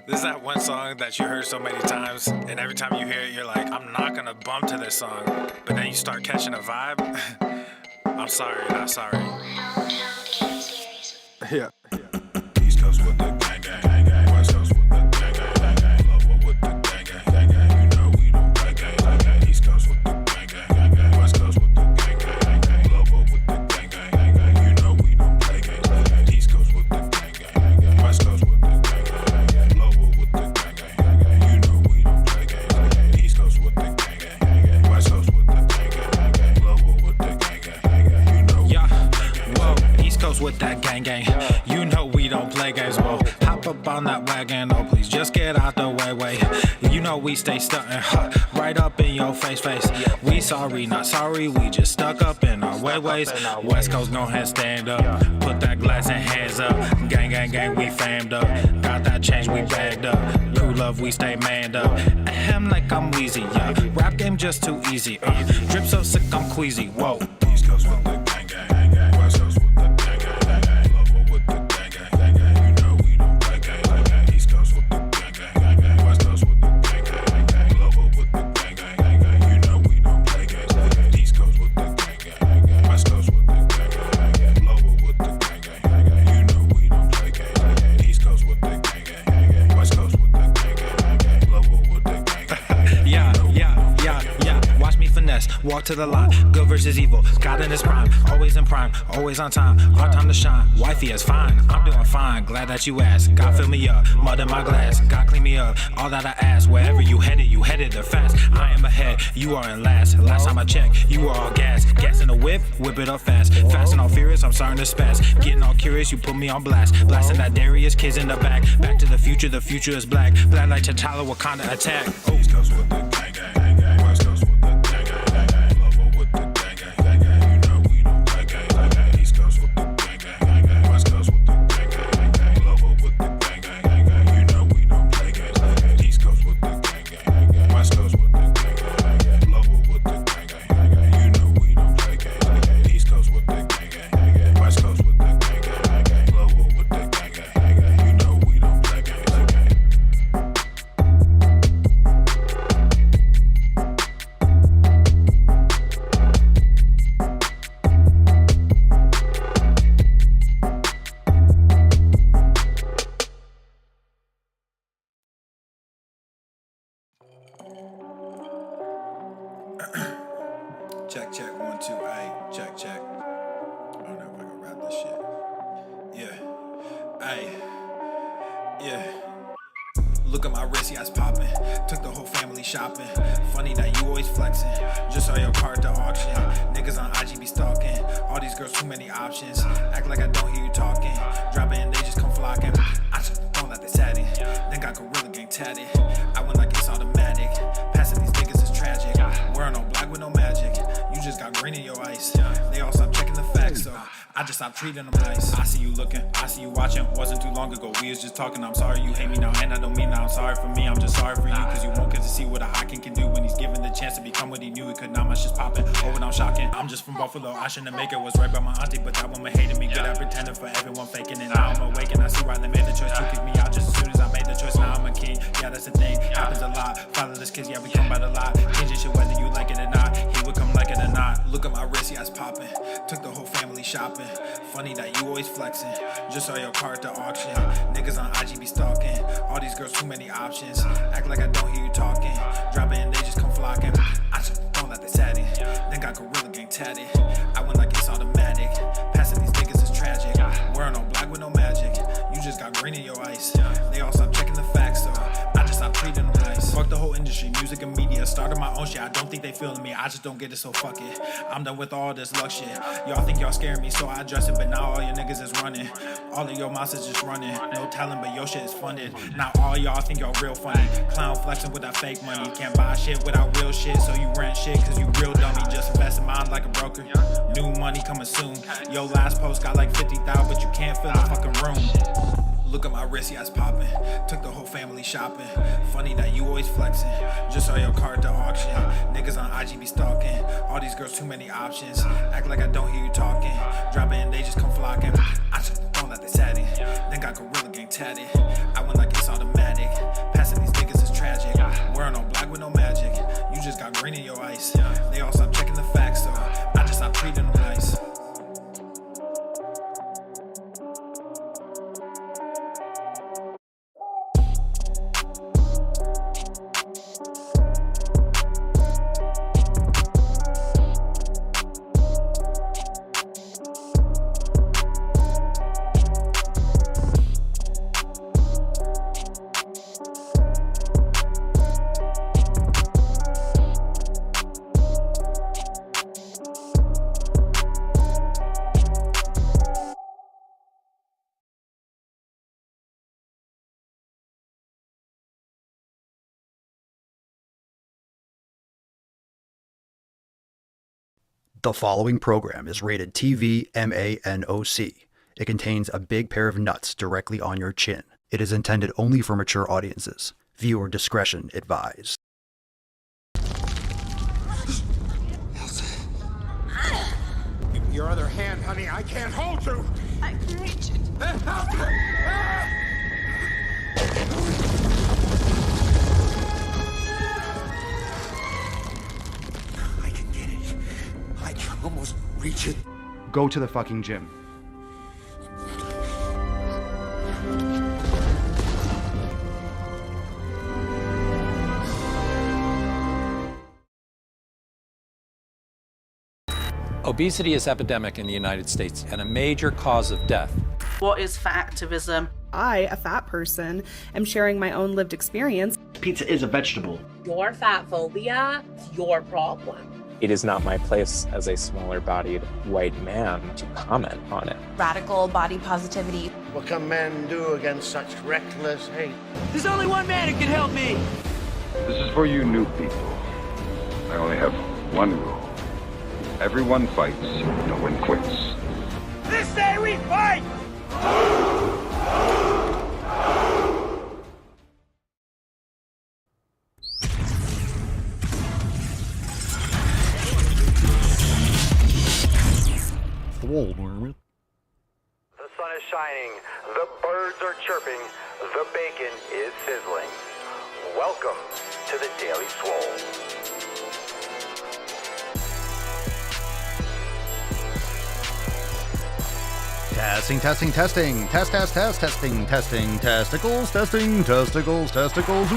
This is that one song that you heard so many times, and every time you hear it, you're like, I'm not gonna bump to this song. But then you start catching a vibe. I'm sorry, not sorry. Yeah. East Coast with the gang, gang, gang. West Coast with the gang, gang, gang, gang. Lover with the gang, gang, gang, gang. You know we don't play gang, gang, gang. East Coast with the gang, gang, gang, gang. West Coast with the gang, gang, gang, gang. Lover with the gang, gang, gang, gang. You know we don't play gang, gang, gang. East Coast with the gang, gang, gang, gang. West Coast with the gang, gang, gang, gang. Lover with the gang, gang, gang, gang. You know we don't play gang, gang, gang. East Coast with the gang, gang, gang, gang. West Coast with the gang, gang, gang, gang. Lover with the gang, gang, gang, gang. You know we don't play gang, whoa. East Coast with that gang, gang. You know we don't play games, whoa. Hop up on that wagon, oh please just get out the way. You know we stay stuntin', right up in your face. We sorry, not sorry, we just stuck up in our ways. West Coast, go ahead, stand up. Put that glass and hands up. Gang, gang, gang, we famed up. Got that change, we bagged up. Crew love, we stay manned up. Ahem like I'm wheezy, yeah. Rap game just too easy, drip so sick, I'm queasy, whoa. East Coast with the gang, gang, gang. West Coast with the gang, gang, gang. Lover with the gang, gang, gang. You know we don't play gang, gang. East Coast with the gang, gang, gang. West Coast with the gang, gang, gang. Lover with the gang, gang, gang. You know we don't play gang, gang. East Coast with the gang, gang, gang. West Coast with the gang, gang, gang. Lover with the gang, gang, gang. You know we don't play gang, gang. East Coast with the gang, gang, gang. West Coast with the gang, gang, gang. Lover with the gang, gang, gang. Yeah. Watch me finesse, walk to the line. Good versus evil, God in his prime. Always in prime, always on time. Our time to shine. Wifey is fine, I'm doing fine. Glad that you asked. God fill me up, mud in my glass. God clean me up, all that I ask. Wherever you headed there fast. I am ahead, you are in last. Last time I checked, you were all gas. Gas in the whip it up fast. Fast and all furious, I'm starting to spaz. Getting all curious, you put me on blast. Blasting that Darius, kids in the back. Back to the future is black. Black like T'Challa, Wakanda attack. East Coast with the gang, gang, gang. West Coast with the gang, gang, gang. Lover with the gang, gang, gang. You know we don't play gang, gang. East Coast with the gang, gang, gang. West Coast with the gang, gang, gang. Lover with the gang, gang, gang. You know we don't play gang, gang. East Coast with the gang, gang, gang. West Coast with the gang, gang, gang. Lover with the gang, gang, gang. You know we don't play gang, gang. East Coast with the gang, gang, gang. West Coast with the gang, gang, gang. Lover with the gang, gang, gang. You know we don't play gang, gang. Check, 1, 2, ayy, check. I don't know if I can rap this shit. Yeah, ayy, yeah. Look at my wrist, yeah, it's poppin'. Took the whole family shopping. Funny that you always flexing. Just saw your car at the auction. Niggas on IG be stalking. All these girls, too many options. Act like I don't hear you talking. Drop it and they just come flocking. I just don't let they sat it. Then got Gorilla Gang tatted. I went like it's automatic. Passing these niggas is tragic. Wearing all black with no magic. You just got green in your ice. They all stop checking the facts, so I just stopped treating them nice. I see you looking, I see you watching. Wasn't too long ago, we was just talking. I'm sorry you hate me now, and I don't mean that I'm sorry for me. I'm just sorry for you, cause you won't get to see what a Hawking can do when he's given the chance to become what he knew he could. Now my shit's popping, oh and I'm shocking. I'm just from Buffalo, I shouldn't make it. Was right by my auntie, but that woman hated me. Good at pretending for everyone faking it. Now I'm awake and I see why they made the choice to kick me out just as soon as I made the choice. Now I'm a king, yeah that's the thing, happens a lot. Fatherless kids, yeah we come by the lot. Changing shit whether you like it or not. He would come like it or not. Look at my wrist, yeah it's popping. Took the whole family shopping. Funny that you always flexing. Just saw your car at the auction. Niggas on IG be stalking. All these girls, too many options. Act like I don't hear you talking. Drop it and they just come flocking. I just don't let they sat it. Then got Gorilla Gang tatted. I went like it's automatic. Passing these niggas is tragic. Wearing all black with no magic. You just got green in your ice. They all stop checking the facts, so I just stopped treating them nice. Fuck the whole industry, music and media. Started my own shit, I don't think they feeling me. I just don't get it, so fuck it. I'm done with all this luck shit. Y'all think y'all scaring me, so I address it. But now all your niggas is running. All of your monsters just running. No talent, but your shit is funded. Now all y'all think y'all real funny. Clown flexing with that fake money. Can't buy shit without real shit, so you rent shit cause you real dummy. Just invest in mine like a broker. New money coming soon. Yo last post got like 50,000, but you can't fill the fucking room. Look at my wrist, yeah it's popping. Took the whole family shopping. Funny that you always flexing. Just saw your car at the auction. Niggas on IG be stalking. All these girls, too many options. Act like I don't hear you talking. Drop it and they just come flocking. I just don't let they sat it. Then got Gorilla Gang tatted. I went like it's automatic. Passing these niggas is tragic. Wearing all black with no magic. You just got green in your ice. They all stop checking the facts, so I just stopped treating them nice. The following program is rated TV MANOC. It contains a big pair of nuts directly on your chin. It is intended only for mature audiences. Viewer discretion advised. Your other hand, honey, I can't hold you! I can reach it. I can get it. I can almost reach it. Go to the fucking gym. Obesity is epidemic in the United States and a major cause of death. What is fat activism? I, a fat person, am sharing my own lived experience. Pizza is a vegetable. Your fat phobia is your problem. It is not my place as a smaller-bodied white man to comment on it. Radical body positivity. What can men do against such reckless hate? There's only one man who can help me. This is for you new people. I only have one rule. Everyone fights, no one quits. This day we fight! Swole, Norman. The sun is shining, the birds are chirping, the bacon is sizzling. Welcome to the Daily Swole. Testing. Testing, testicles.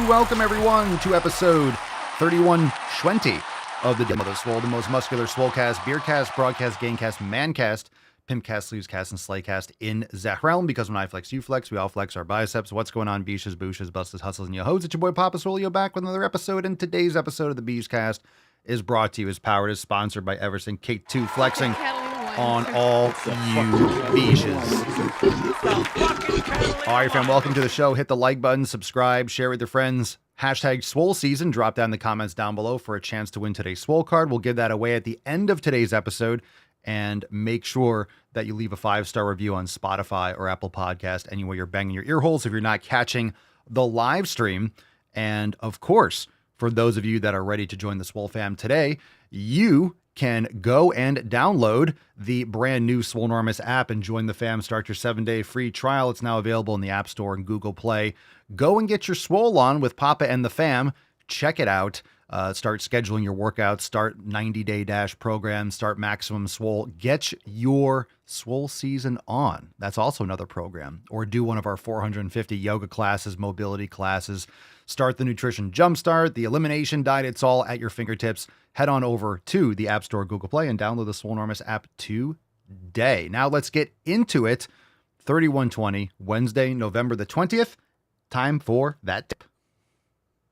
Welcome everyone to episode 3120 of the Demo of the Swole, the most muscular Swolecast, Beercast, Broadcast, Gamecast, Mancast, Pimpcast, Sleevescast, and Slaycast in Zach Realm, because when I flex, you flex, we all flex our biceps. What's going on, beaches, booshes, bustes, hustles, and yo-hos? It's your boy Papa Swole back with another episode, and today's episode of the Beescast is brought to you, is powered, is sponsored by Everson K2 Flexing on all you beaches. All right, fam, welcome to the show. Hit the like button, subscribe, share with your friends. Hashtag Swole Season. Drop down the comments down below for a chance to win today's Swole card. We'll give that away at the end of today's episode. And make sure that you leave a 5-star review on Spotify or Apple Podcast, anywhere you're banging your ear holes if you're not catching the live stream. And of course, for those of you that are ready to join the Swole fam today, you can go and download the brand new Swolenormous app and join the fam. Start your 7-day free trial. It's now available in the App Store and Google Play. Go and get your Swole on with Papa and the fam. Check it out. Start scheduling your workouts. Start 90-day dash program. Start Maximum Swole. Get your Swole season on. That's also another program. Or do one of our 450 yoga classes, mobility classes. Start the Nutrition Jumpstart, the Elimination Diet. It's all at your fingertips. Head on over to the App Store, Google Play, and download the Swolenormous app today. Now let's get into it. 3120, Wednesday, November the 20th. Time for that tip.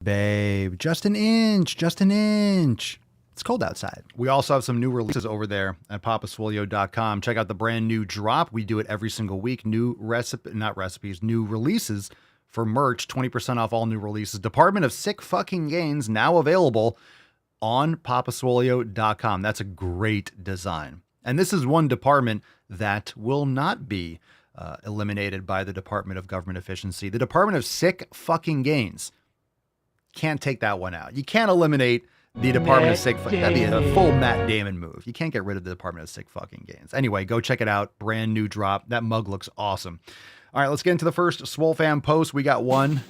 Babe, just an inch. It's cold outside. We also have some new releases over there at papaswolio.com. Check out the brand new drop. We do it every single week. New releases for merch. 20% off all new releases. Department of Sick Fucking Gains now available on papaswolio.com. That's a great design. And this is one department that will not be eliminated by the Department of Government Efficiency. The Department of Sick Fucking Gains. Can't take that one out. You can't eliminate the Department of Sick Fucking. That'd be a full Matt Damon move. You can't get rid of the Department of Sick Fucking Gains. Anyway, go check it out. Brand new drop. That mug looks awesome. All right, let's get into the first Swole Fam post. We got one.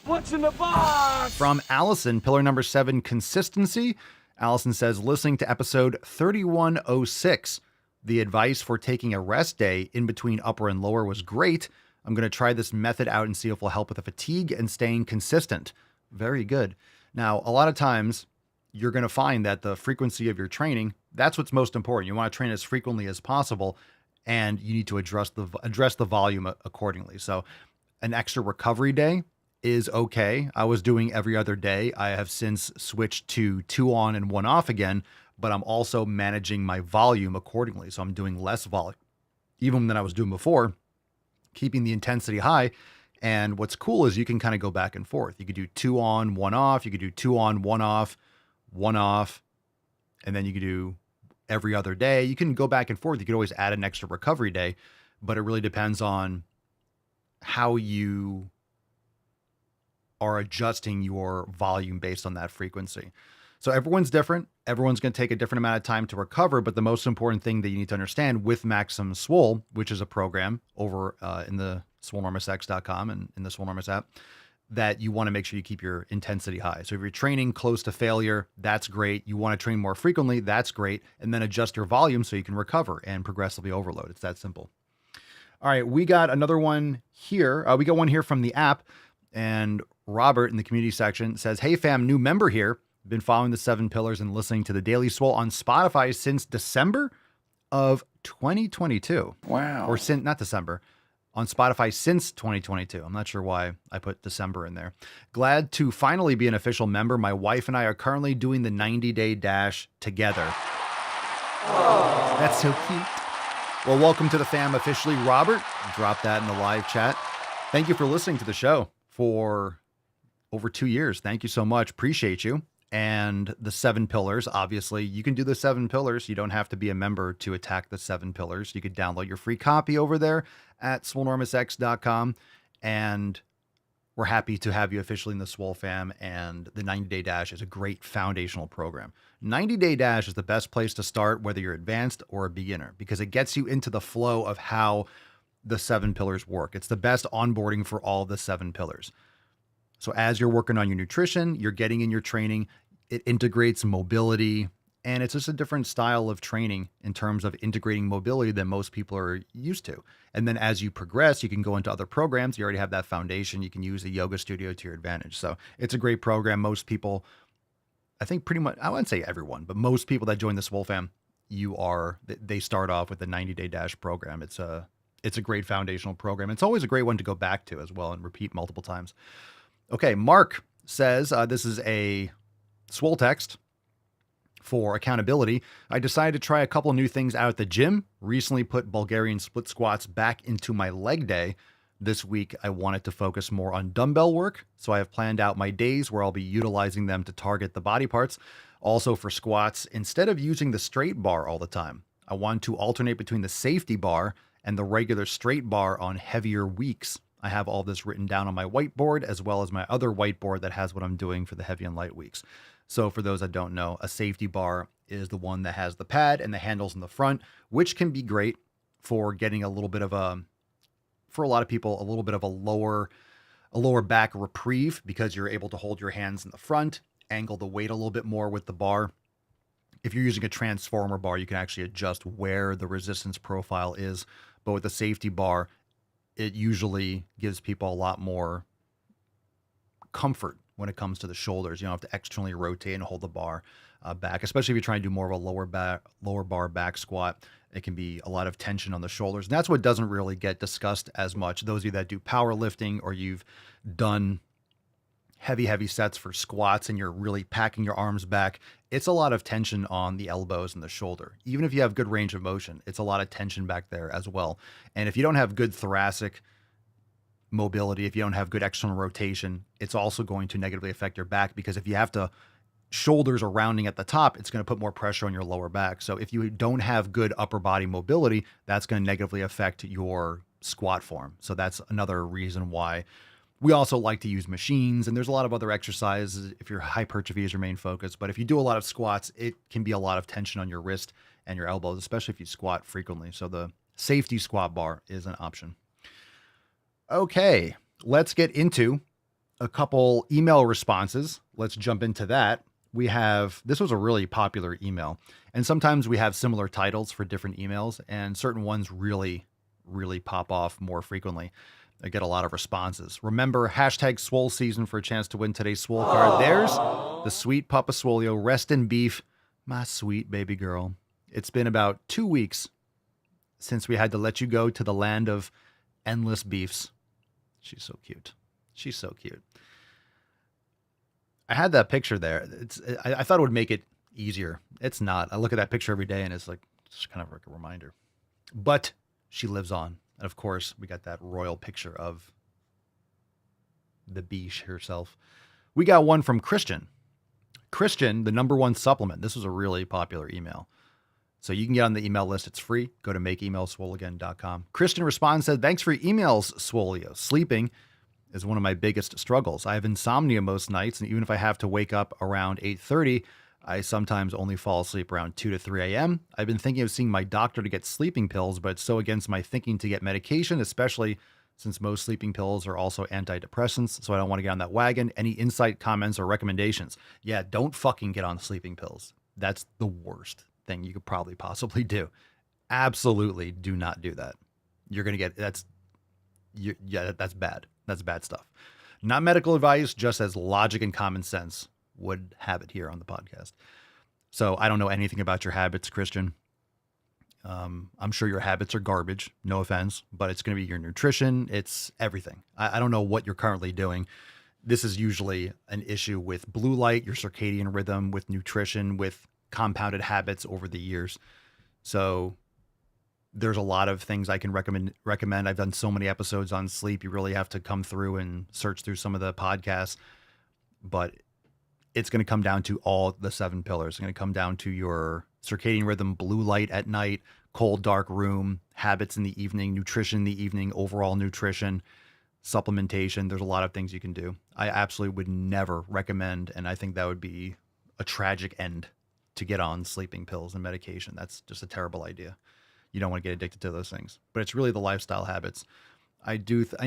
What's in the box? From Allison, pillar number 7, consistency. Allison says, listening to episode 3106, the advice for taking a rest day in between upper and lower was great. I'm going to try this method out and see if it will help with the fatigue and staying consistent. Very good. Now, a lot of times you're going to find that the frequency of your training, that's what's most important. You want to train as frequently as possible, and you need to address the volume accordingly. So an extra recovery day is okay. I was doing every other day. I have since switched to 2 on and 1 off again, but I'm also managing my volume accordingly. So I'm doing less volume, even than I was doing before, keeping the intensity high. And what's cool is you can kind of go back and forth. You could do 2 on, 1 off. You could do 2 on, 1 off, 1 off, and then you could do every other day. You can go back and forth. You could always add an extra recovery day, but it really depends on how you are adjusting your volume based on that frequency. So everyone's different. Everyone's going to take a different amount of time to recover. But the most important thing that you need to understand with Maximum Swole, which is a program over in the swolenormousx.com and in the Swole Enormous app, that you want to make sure you keep your intensity high. So if you're training close to failure, that's great. You want to train more frequently, that's great. And then adjust your volume so you can recover and progressively overload. It's that simple. All right, we got another one here. We got one here from the app. And Robert in the community section says, hey fam, new member here. Been following the 7 pillars and listening to the Daily Swole on Spotify since December of 2022. Wow. Or not December. On Spotify since 2022. I'm not sure why I put December in there. Glad to finally be an official member. My wife and I are currently doing the 90-day dash together. Oh. That's so cute. Well, welcome to the fam officially, Robert. Drop that in the live chat. Thank you for listening to the show for over 2 years. Thank you so much. Appreciate you. And the 7 pillars, obviously, you can do the 7 pillars. You don't have to be a member to attack the 7 pillars. You could download your free copy over there at swolenormousx.com. And we're happy to have you officially in the Swole fam. And the 90-day dash is a great foundational program. 90-day dash is the best place to start, whether you're advanced or a beginner, because it gets you into the flow of how the 7 pillars work. It's the best onboarding for all the 7 pillars. So as you're working on your nutrition, you're getting in your training, it integrates mobility, and it's just a different style of training in terms of integrating mobility than most people are used to. And then as you progress, you can go into other programs. You already have that foundation. You can use a yoga studio to your advantage. So it's a great program. Most people, I think pretty much, I wouldn't say everyone, but most people that join the Swole fam, they start off with the 90-day dash program. It's a great foundational program. It's always a great one to go back to as well and repeat multiple times. Okay, Mark says, this is a Swole text for accountability. I decided to try a couple new things out at the gym. Recently put Bulgarian split squats back into my leg day. This week, I wanted to focus more on dumbbell work, so I have planned out my days where I'll be utilizing them to target the body parts. Also for squats, instead of using the straight bar all the time, I want to alternate between the safety bar and the regular straight bar on heavier weeks. I have all this written down on my whiteboard, as well as my other whiteboard that has what I'm doing for the heavy and light weeks. So for those that don't know, a safety bar is the one that has the pad and the handles in the front, which can be great for getting a little bit of for a lot of people, a little bit of a lower back reprieve, because you're able to hold your hands in the front, angle the weight a little bit more with the bar. If you're using a transformer bar, you can actually adjust where the resistance profile is. But with the safety bar, it usually gives people a lot more comfort when it comes to the shoulders. You don't have to externally rotate and hold the bar back, especially if you're trying to do more of a lower bar back squat. It can be a lot of tension on the shoulders. And that's what doesn't really get discussed as much. Those of you that do powerlifting, or you've done heavy sets for squats and you're really packing your arms back, it's a lot of tension on the elbows and the shoulder. Even if you have good range of motion, it's a lot of tension back there as well. And if you don't have good thoracic mobility, if you don't have good external rotation, it's also going to negatively affect your back, because if you have to, shoulders are rounding at the top, it's going to put more pressure on your lower back. So if you don't have good upper body mobility, that's going to negatively affect your squat form. So that's another reason why we also like to use machines. And there's a lot of other exercises if your hypertrophy is your main focus. But if you do a lot of squats, it can be a lot of tension on your wrist and your elbows, especially if you squat frequently. So the safety squat bar is an option. Okay, let's get into a couple email responses. Let's jump into that. This was a really popular email, and sometimes we have similar titles for different emails, and certain ones really, really pop off more frequently. I get a lot of responses. Remember, hashtag Swole season for a chance to win today's Swole card. There's the sweet Papa Swolio. Rest in beef, my sweet baby girl. It's been about 2 weeks since we had to let you go to the land of endless beefs. She's so cute. She's so cute. I had that picture there. I thought it would make it easier. It's not. I look at that picture every day and it's like, it's kind of like a reminder. But she lives on. And of course, we got that royal picture of the biche herself. We got one from Christian. Christian, the number one supplement. This was a really popular email. So you can get on the email list. It's free. Go to makeemailswoleagain.com. Christian responds, said, thanks for your emails, Swolio. Sleeping is one of my biggest struggles. I have insomnia most nights, and even if I have to wake up around 8:30, I sometimes only fall asleep around 2 to 3 a.m. I've been thinking of seeing my doctor to get sleeping pills, but it's so against my thinking to get medication, especially since most sleeping pills are also antidepressants, so I don't want to get on that wagon. Any insight, comments, or recommendations? Yeah, don't fucking get on sleeping pills. That's the worst thing you could probably possibly do. Absolutely do not do that. You're going to get, that's bad. That's bad stuff. Not medical advice, just as logic and common sense would have it here on the podcast. So I don't know anything about your habits, Christian. I'm sure your habits are garbage, no offense, but it's going to be your nutrition. It's everything. I don't know what you're currently doing. This is usually an issue with blue light, your circadian rhythm, with nutrition, with compounded habits over the years. So there's a lot of things I can recommend. I've done so many episodes on sleep. You really have to come through and search through some of the podcasts, but it's going to come down to all the 7 pillars. It's going to come down to your circadian rhythm, blue light at night, cold, dark room, habits in the evening, nutrition in the evening, overall nutrition, supplementation. There's a lot of things you can do. I absolutely would never recommend, and I think that would be a tragic end, to get on sleeping pills and medication. That's just a terrible idea. You don't want to get addicted to those things, but it's really the lifestyle habits. I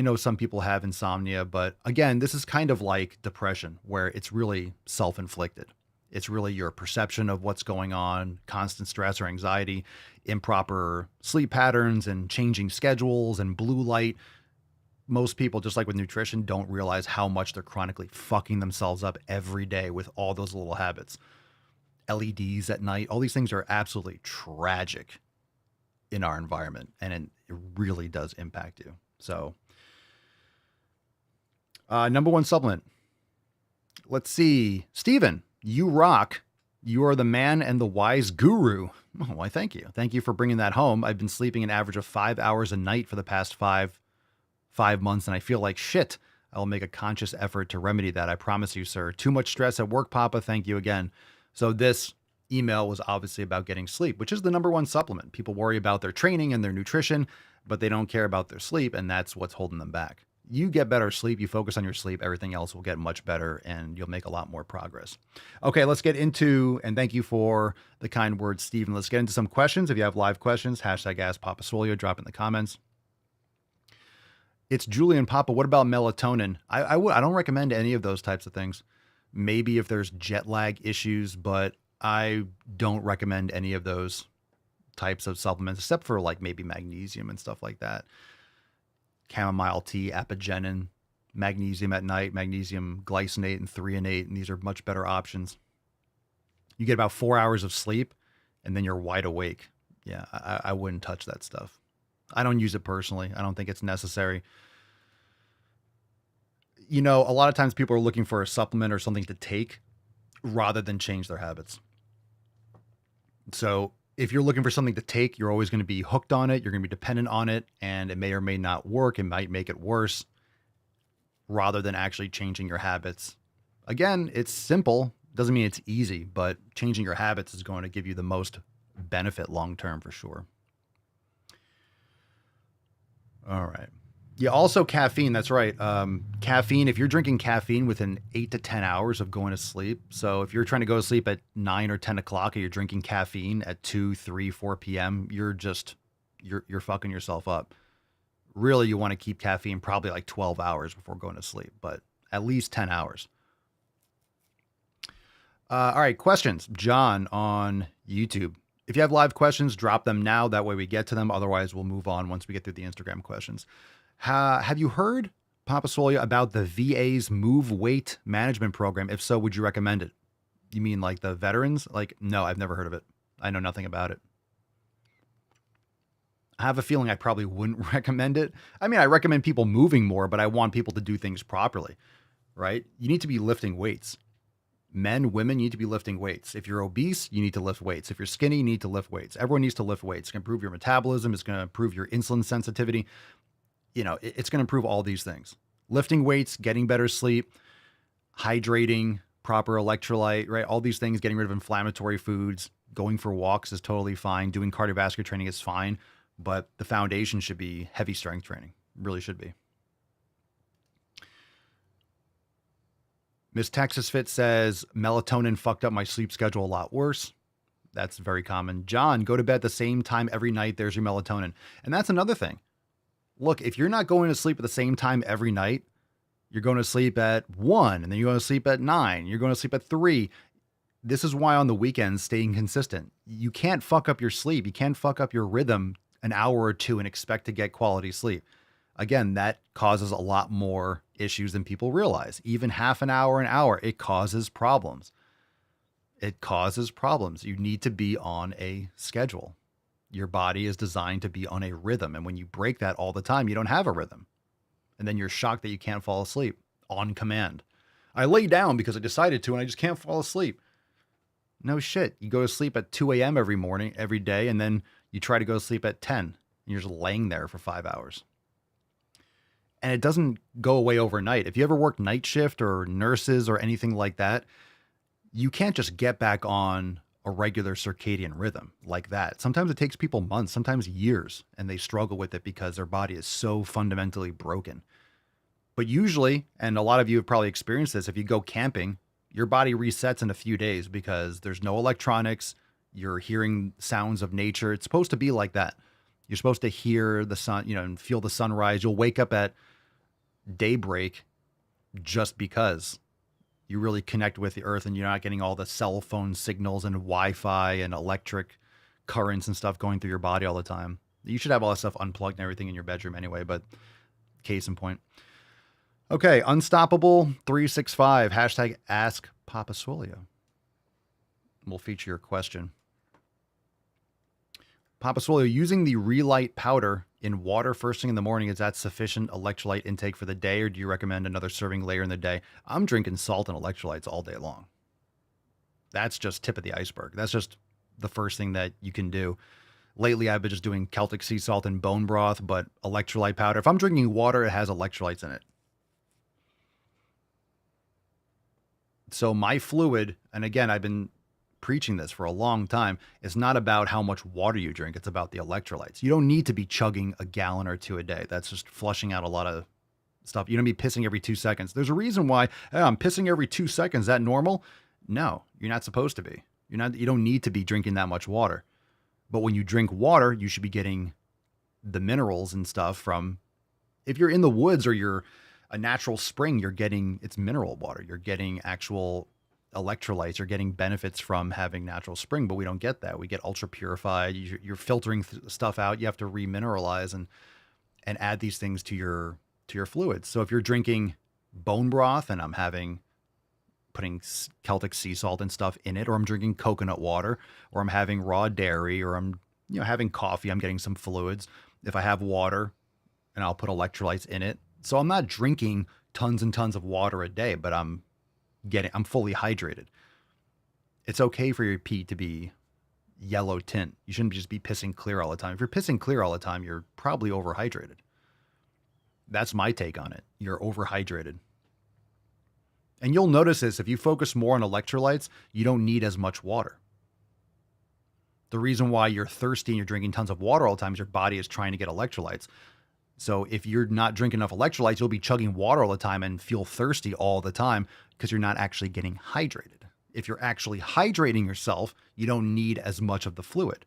know some people have insomnia, but again, this is kind of like depression, where it's really self-inflicted. It's really your perception of what's going on, constant stress or anxiety, improper sleep patterns and changing schedules and blue light. Most people, just like with nutrition, don't realize how much they're chronically fucking themselves up every day with all those little habits. LEDs at night, all these things are absolutely tragic in our environment, and it really does impact you. So, number one supplement. Let's see. Steven, you rock. You are the man and the wise guru. Oh, why, thank you. Thank you for bringing that home. I've been sleeping an average of 5 hours a night for the past five months, and I feel like shit. I will make a conscious effort to remedy that. I promise you, sir. Too much stress at work, Papa. Thank you again. So this email was obviously about getting sleep, which is the number one supplement. People worry about their training and their nutrition, but they don't care about their sleep, and that's what's holding them back. You get better sleep, you focus on your sleep, everything else will get much better, and you'll make a lot more progress. Okay, let's get into, and thank you for the kind words, Stephen. Let's get into some questions. If you have live questions, hashtag Ask Papa Swolio, drop in the comments. It's Julian. Papa, what about melatonin? I don't recommend any of those types of things. Maybe if there's jet lag issues, but I don't recommend any of those types of supplements, except for like maybe magnesium and stuff like that. Chamomile tea, apigenin, magnesium at night, magnesium glycinate and threonate, and these are much better options. You get about 4 hours of sleep, and then you're wide awake. Yeah, I wouldn't touch that stuff. I don't use it personally. I don't think it's necessary. You know, a lot of times people are looking for a supplement or something to take rather than change their habits. So if you're looking for something to take, you're always going to be hooked on it. You're going to be dependent on it, and it may or may not work. It might make it worse rather than actually changing your habits. Again, it's simple. Doesn't mean it's easy, but changing your habits is going to give you the most benefit long-term for sure. All right. Yeah, also caffeine. That's right. Caffeine, if you're drinking caffeine within 8 to 10 hours of going to sleep. So if you're trying to go to sleep at 9 or 10 o'clock and you're drinking caffeine at 2, 3, 4 p.m., you're fucking yourself up Really, you want to keep caffeine probably like 12 hours before going to sleep, but at least 10 hours. All right, questions. John on YouTube. If you have live questions, drop them now. That way we get to them. Otherwise, we'll move on once we get through the Instagram questions. Have you heard, Papa Swole, about the VA's Move Weight Management Program? If so, would you recommend it? You mean like the veterans? Like, no, I've never heard of it. I know nothing about it. I have a feeling I probably wouldn't recommend it. I mean, I recommend people moving more, but I want people to do things properly, right? You need to be lifting weights. Men, women, you need to be lifting weights. If you're obese, you need to lift weights. If you're skinny, you need to lift weights. Everyone needs to lift weights. It's going to improve your metabolism. It's going to improve your insulin sensitivity. You know, it's going to improve all these things. Lifting weights, getting better sleep, hydrating, proper electrolyte, right? All these things, getting rid of inflammatory foods, going for walks is totally fine. Doing cardiovascular training is fine, but the foundation should be heavy strength training. Really should be. Miss Texas Fit says, melatonin fucked up my sleep schedule a lot worse. That's very common. John, go to bed at the same time every night. There's your melatonin. And that's another thing. Look, if you're not going to sleep at the same time every night, you're going to sleep at 1, and then you're going to sleep at 9. You're going to sleep at 3. This is why on the weekends, staying consistent. You can't fuck up your sleep. You can't fuck up your rhythm an hour or two and expect to get quality sleep. Again, that causes a lot more issues than people realize. Even half an hour, it causes problems. It causes problems. You need to be on a schedule. Your body is designed to be on a rhythm. And when you break that all the time, you don't have a rhythm. And then you're shocked that you can't fall asleep on command. I lay down because I decided to, and I just can't fall asleep. No shit. You go to sleep at 2 a.m. every morning, every day, and then you try to go to sleep at 10. And you're just laying there for 5 hours. And it doesn't go away overnight. If you ever work night shift or nurses or anything like that, you can't just get back on a regular circadian rhythm like that. Sometimes it takes people months, sometimes years, and they struggle with it because their body is so fundamentally broken. But usually, and a lot of you have probably experienced this, if you go camping, your body resets in a few days because there's no electronics. You're hearing sounds of nature. It's supposed to be like that. You're supposed to hear the sun, and feel the sunrise. You'll wake up at daybreak just because you really connect with the earth and you're not getting all the cell phone signals and Wi-Fi and electric currents and stuff going through your body all the time. You should have all that stuff unplugged and everything in your bedroom anyway, but case in point. Okay, Unstoppable 365, hashtag Ask Papa Swolio. We'll feature your question. Papa Swolio, using the Relight powder in water first thing in the morning, is that sufficient electrolyte intake for the day, or do you recommend another serving later in the day? I'm drinking salt and electrolytes all day long. That's just tip of the iceberg. That's just the first thing that you can do. Lately, I've been just doing Celtic sea salt and bone broth, but electrolyte powder. If I'm drinking water, it has electrolytes in it. So my fluid, and again, I've been preaching this for a long time, it's not about how much water you drink. It's about the electrolytes. You don't need to be chugging a gallon or two a day. That's just flushing out a lot of stuff. You don't be pissing every 2 seconds. There's a reason why I'm pissing every 2 seconds. Is that normal? No, you're not supposed to be. You don't need to be drinking that much water. But when you drink water, you should be getting the minerals and stuff from, if you're in the woods or you're a natural spring, it's mineral water. You're getting actual electrolytes. You're getting benefits from having natural spring, but we don't get that. We get ultra purified. You're filtering stuff out. You have to remineralize and add these things to your fluids. So if you're drinking bone broth and I'm putting Celtic sea salt and stuff in it, or I'm drinking coconut water, or I'm having raw dairy, or I'm having coffee, I'm getting some fluids. If I have water, and I'll put electrolytes in it. So I'm not drinking tons and tons of water a day, but I'm fully hydrated. It's okay for your pee to be yellow tint. You shouldn't just be pissing clear all the time. If you're pissing clear all the time, you're probably overhydrated. That's my take on it. You're overhydrated. And you'll notice this, if you focus more on electrolytes, you don't need as much water. The reason why you're thirsty and you're drinking tons of water all the time is your body is trying to get electrolytes. So if you're not drinking enough electrolytes, you'll be chugging water all the time and feel thirsty all the time because you're not actually getting hydrated. If you're actually hydrating yourself, you don't need as much of the fluid.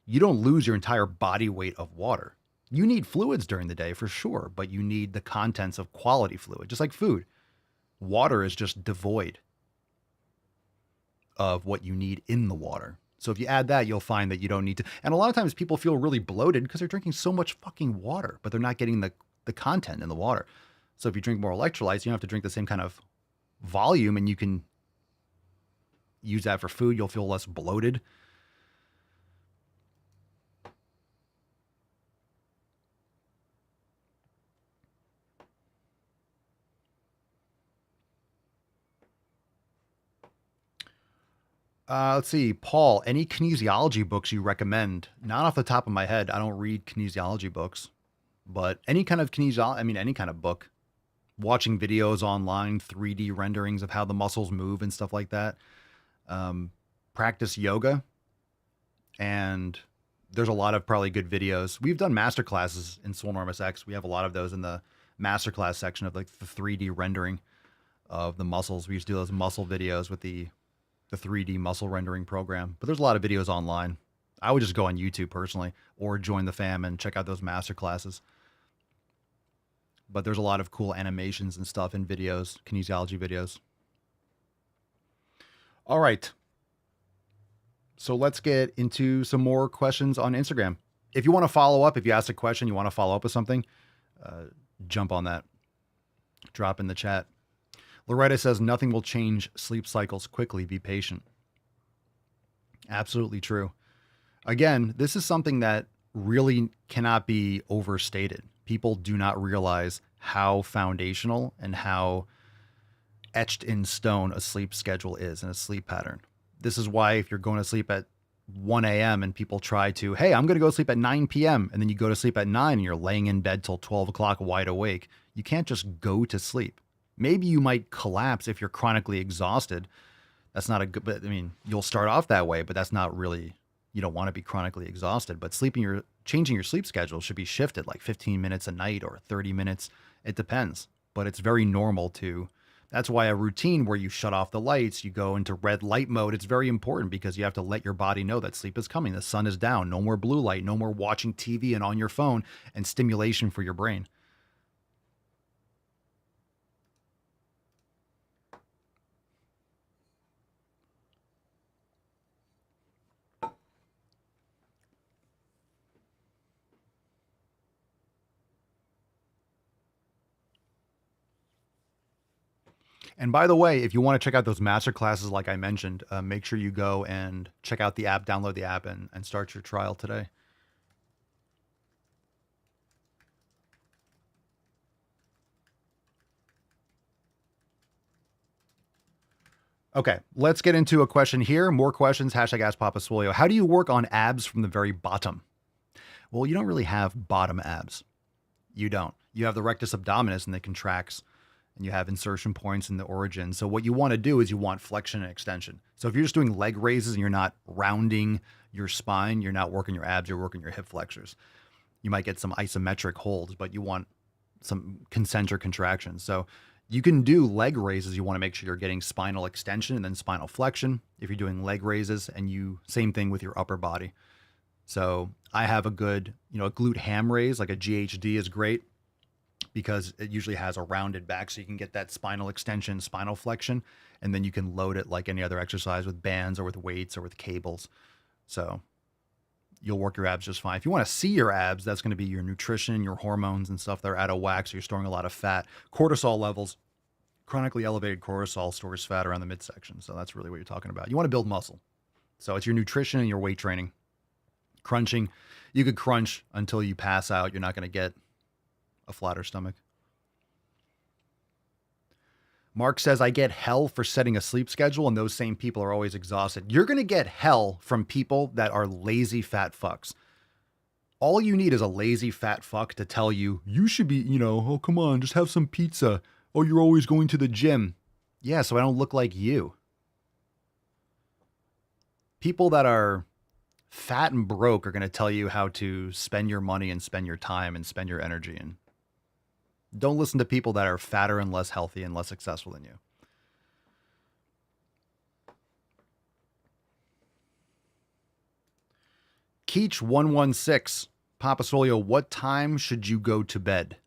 You don't lose your entire body weight of water. You need fluids during the day for sure, but you need the contents of quality fluid, just like food. Water is just devoid of what you need in the water. So if you add that, you'll find that you don't need to. And a lot of times people feel really bloated because they're drinking so much fucking water, but they're not getting the content in the water. So if you drink more electrolytes, you don't have to drink the same kind of volume, and you can use that for food. You'll feel less bloated. Let's see, Paul, any kinesiology books you recommend? Not off the top of my head. I don't read kinesiology books, but any kind of any kind of book. Watching videos online, 3D renderings of how the muscles move and stuff like that. Practice yoga. And there's a lot of probably good videos. We've done master classes in Swole Enormous X. We have a lot of those in the masterclass section of like the 3D rendering of the muscles. We used to do those muscle videos with the 3D muscle rendering program. But there's a lot of videos online. I would just go on YouTube personally or join the fam and check out those master classes. But there's a lot of cool animations and stuff in videos, kinesiology videos. All right. So let's get into some more questions on Instagram. If you want to follow up, if you ask a question, you want to follow up with something, jump on that. Drop in the chat. Loretta says, nothing will change sleep cycles quickly. Be patient. Absolutely true. Again, this is something that really cannot be overstated. People do not realize how foundational and how etched in stone a sleep schedule is and a sleep pattern. This is why if you're going to sleep at 1 a.m. and people try to, hey, I'm going to go sleep at 9 p.m. and then you go to sleep at 9 and you're laying in bed till 12 o'clock wide awake, you can't just go to sleep. Maybe you might collapse if you're chronically exhausted. That's not a good, but I mean, you'll start off that way, but that's not really, you don't want to be chronically exhausted. But changing your sleep schedule should be shifted like 15 minutes a night or 30 minutes. It depends, but it's very normal to, that's why a routine where you shut off the lights, you go into red light mode, it's very important because you have to let your body know that sleep is coming. The sun is down, no more blue light, no more watching TV and on your phone and stimulation for your brain. And by the way, if you want to check out those master classes, like I mentioned, make sure you go and check out the app, download the app, and start your trial today. Okay, let's get into a question here. More questions, hashtag Ask Papa Swolio. How do you work on abs from the very bottom? Well, you don't really have bottom abs. You don't. You have the rectus abdominis and it contracts, and you have insertion points in the origin. So what you want to do is you want flexion and extension. So if you're just doing leg raises and you're not rounding your spine, you're not working your abs, you're working your hip flexors. You might get some isometric holds, but you want some concentric contractions. So you can do leg raises. You want to make sure you're getting spinal extension and then spinal flexion. If you're doing leg raises, and same thing with your upper body. So I have a good, a glute ham raise, like a GHD is great because it usually has a rounded back. So you can get that spinal extension, spinal flexion, and then you can load it like any other exercise with bands or with weights or with cables. So you'll work your abs just fine. If you want to see your abs, that's going to be your nutrition, your hormones and stuff that are out of whack. So you're storing a lot of fat. Cortisol levels, chronically elevated cortisol stores fat around the midsection. So that's really what you're talking about. You want to build muscle. So it's your nutrition and your weight training. Crunching, you could crunch until you pass out. You're not going to get a flatter stomach. Mark says, I get hell for setting a sleep schedule, and those same people are always exhausted. You're going to get hell from people that are lazy fat fucks. All you need is a lazy fat fuck to tell you, you should be, oh, come on, just have some pizza. Oh, you're always going to the gym. Yeah, so I don't look like you. People that are fat and broke are going to tell you how to spend your money and spend your time and spend your energy. And don't listen to people that are fatter and less healthy and less successful than you. Keach116 Papa Solio, what time should you go to bed?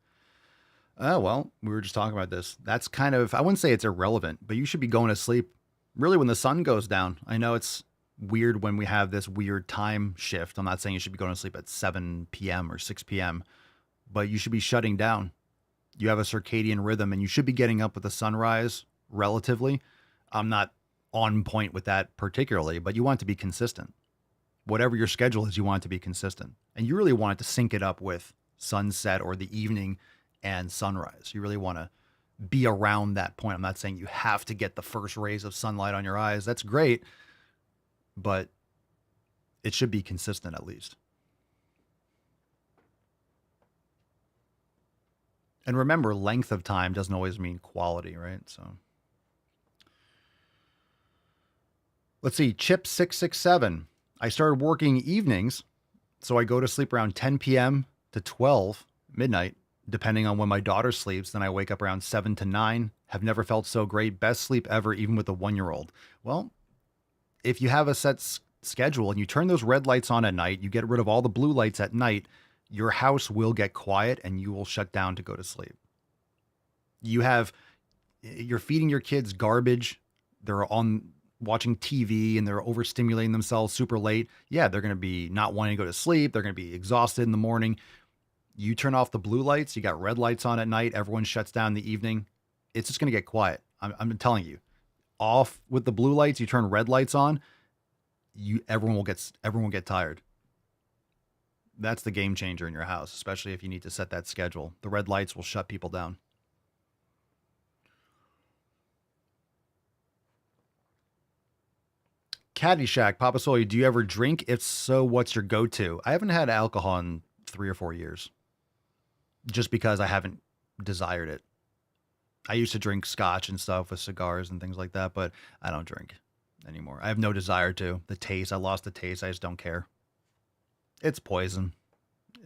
Oh, well, we were just talking about this. That's kind of, I wouldn't say it's irrelevant, but you should be going to sleep really when the sun goes down. I know it's weird when we have this weird time shift. I'm not saying you should be going to sleep at 7 p.m. or 6 p.m., but you should be shutting down. You have a circadian rhythm and you should be getting up with the sunrise relatively. I'm not on point with that particularly, but you want it to be consistent. Whatever your schedule is, you want it to be consistent. And you really want it to sync it up with sunset or the evening and sunrise. You really want to be around that point. I'm not saying you have to get the first rays of sunlight on your eyes. That's great, but it should be consistent at least. And remember, length of time doesn't always mean quality, right? So let's see. Chip667. I started working evenings, so I go to sleep around 10 p.m. to 12 midnight, depending on when my daughter sleeps. Then I wake up around 7 to 9. Have never felt so great. Best sleep ever, even with a 1-year-old. Well, if you have a set schedule and you turn those red lights on at night, you get rid of all the blue lights at night, your house will get quiet and you will shut down to go to sleep. You're feeding your kids garbage. They're on watching TV and they're overstimulating themselves super late. Yeah, they're going to be not wanting to go to sleep. They're going to be exhausted in the morning. You turn off the blue lights. You got red lights on at night. Everyone shuts down in the evening. It's just going to get quiet. I'm telling you, off with the blue lights. You turn red lights on. Everyone will get tired. That's the game changer in your house, especially if you need to set that schedule. The red lights will shut people down. Caddyshack, Papa Soy, do you ever drink? If so, what's your go-to? I haven't had alcohol in 3 or 4 years. Just because I haven't desired it. I used to drink scotch and stuff with cigars and things like that, but I don't drink anymore. I have no desire to. The taste, I lost the taste. I just don't care. It's poison.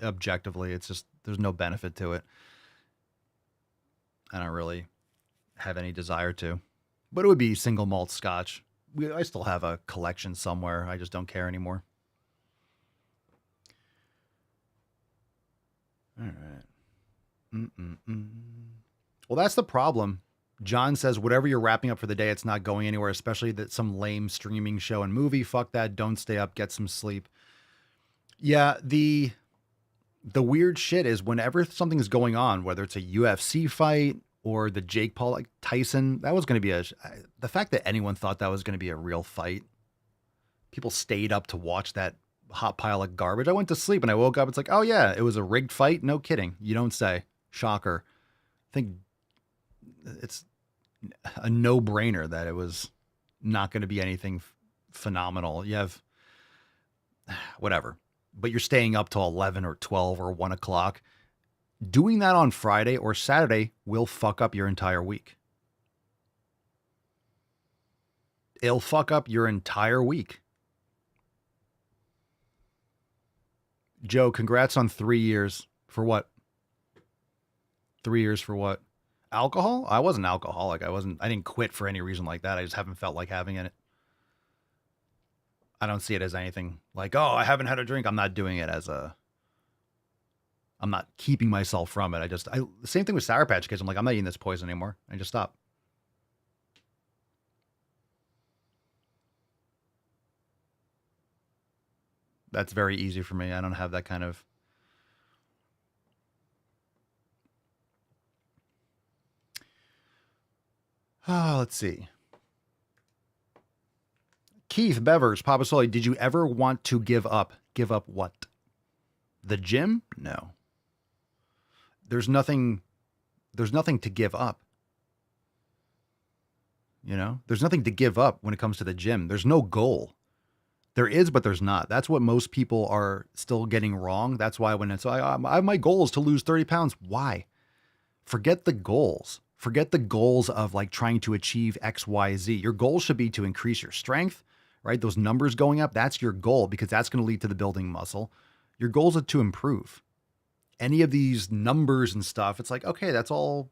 Objectively, it's just, there's no benefit to it. I don't really have any desire to. But it would be single malt scotch. I still have a collection somewhere. I just don't care anymore. All right. Well, that's the problem. John says, whatever you're wrapping up for the day, it's not going anywhere, especially that some lame streaming show and movie. Fuck that. Don't stay up. Get some sleep. Yeah, the weird shit is whenever something's going on, whether it's a UFC fight or the Jake Paul, like Tyson, that was going to be the fact that anyone thought that was going to be a real fight. People stayed up to watch that hot pile of garbage. I went to sleep and I woke up. It's like, oh yeah, it was a rigged fight. No kidding. You don't say. Shocker. I think it's a no-brainer that it was not going to be anything phenomenal. You have whatever, but you're staying up till 11 or 12 or 1 o'clock. Doing that on Friday or Saturday will fuck up your entire week. It'll fuck up your entire week. Joe, congrats on 3 years. For what? 3 years for what? Alcohol? I wasn't alcoholic. I didn't quit for any reason like that. I just haven't felt like having it. I don't see it as anything like, oh, I haven't had a drink. I'm not doing it as I'm not keeping myself from it. The same thing with Sour Patch Kids. I'm like, I'm not eating this poison anymore. I just stop. That's very easy for me. I don't have that kind of. Let's see. Keith Bevers, Papa Sully, did you ever want to give up? Give up what? The gym? No. There's nothing to give up. You know, there's nothing to give up when it comes to the gym. There's no goal. There is, but there's not. That's what most people are still getting wrong. That's why when it's my goal is to lose 30 pounds. Why? Forget the goals. Forget the goals of like trying to achieve X, Y, Z. Your goal should be to increase your strength, right? Those numbers going up, that's your goal because that's going to lead to the building muscle. Your goals are to improve. Any of these numbers and stuff, it's like, okay, that's all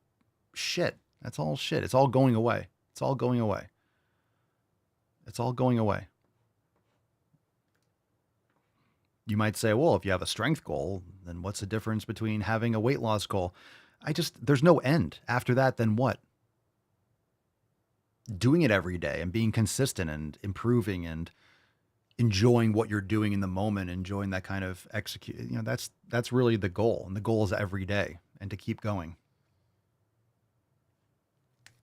shit. That's all shit. It's all going away. It's all going away. It's all going away. You might say, well, if you have a strength goal, then what's the difference between having a weight loss goal? There's no end. After that, then what? Doing it every day and being consistent and improving and enjoying what you're doing in the moment, enjoying that kind of execute, that's really the goal. And the goal is every day and to keep going.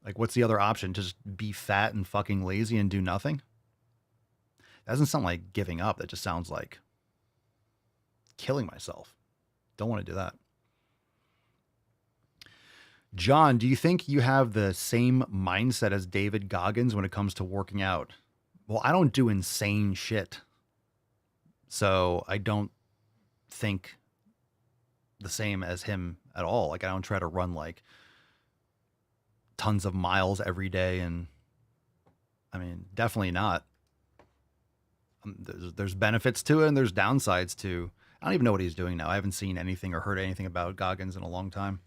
Like, what's the other option? Just be fat and fucking lazy and do nothing? That doesn't sound like giving up. That just sounds like killing myself. Don't want to do that. John, do you think you have the same mindset as David Goggins when it comes to working out? Well, I don't do insane shit. So I don't think the same as him at all. Like, I don't try to run like tons of miles every day. And I mean, definitely not. There's benefits to it and there's downsides to. I don't even know what he's doing now. I haven't seen anything or heard anything about Goggins in a long time.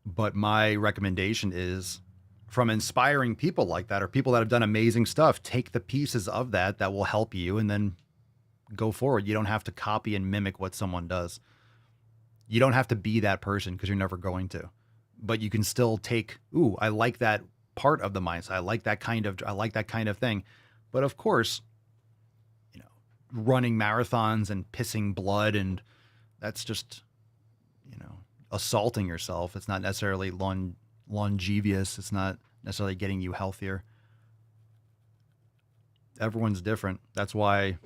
But my recommendation is, from inspiring people like that or people that have done amazing stuff, take the pieces of that will help you and then go forward. You don't have to copy and mimic what someone does. You don't have to be that person because you're never going to. But you can still take, I like that part of the mindset. I like that kind of thing. But of course, running marathons and pissing blood, and that's just, assaulting yourself. It's not necessarily longevous. It's not necessarily getting you healthier. Everyone's different. That's why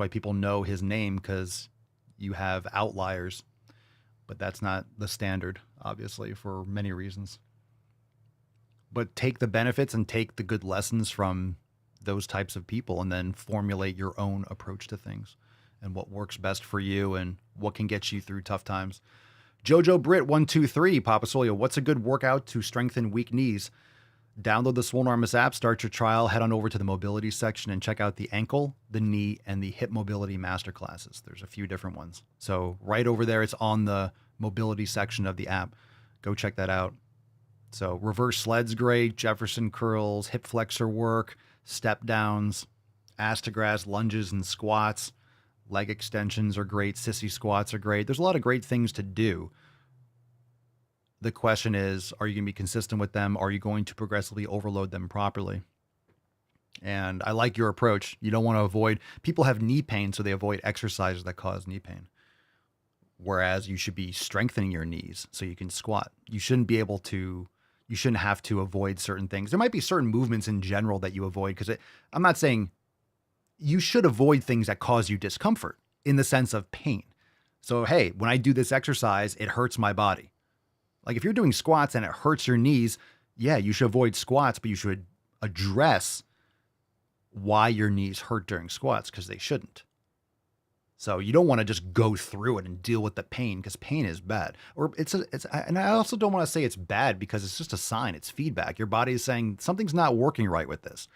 people know his name, because you have outliers, but that's not the standard, obviously, for many reasons. But take the benefits and take the good lessons from those types of people and then formulate your own approach to things and what works best for you and what can get you through tough times. Jojo Brit 123, Papa Solio, what's a good workout to strengthen weak knees? Download the Swolenormous app, start your trial, head on over to the mobility section and check out the ankle, the knee, and the hip mobility masterclasses. There's a few different ones. So right over there, it's on the mobility section of the app. Go check that out. So reverse sled's great, Jefferson curls, hip flexor work, step downs, ass to grass lunges and squats. Leg extensions are great. Sissy squats are great. There's a lot of great things to do. The question is, are you going to be consistent with them? Are you going to progressively overload them properly? And I like your approach. You don't want to avoid, people have knee pain, so they avoid exercises that cause knee pain. Whereas you should be strengthening your knees so you can squat. You shouldn't have to avoid certain things. There might be certain movements in general that you avoid, because I'm not saying you should avoid things that cause you discomfort in the sense of pain. So, hey, when I do this exercise, it hurts my body. Like if you're doing squats and it hurts your knees, yeah, you should avoid squats, but you should address why your knees hurt during squats, because they shouldn't. So you don't want to just go through it and deal with the pain, because pain is bad. Or and I also don't want to say it's bad, because it's just a sign. It's feedback. Your body is saying something's not working right with this.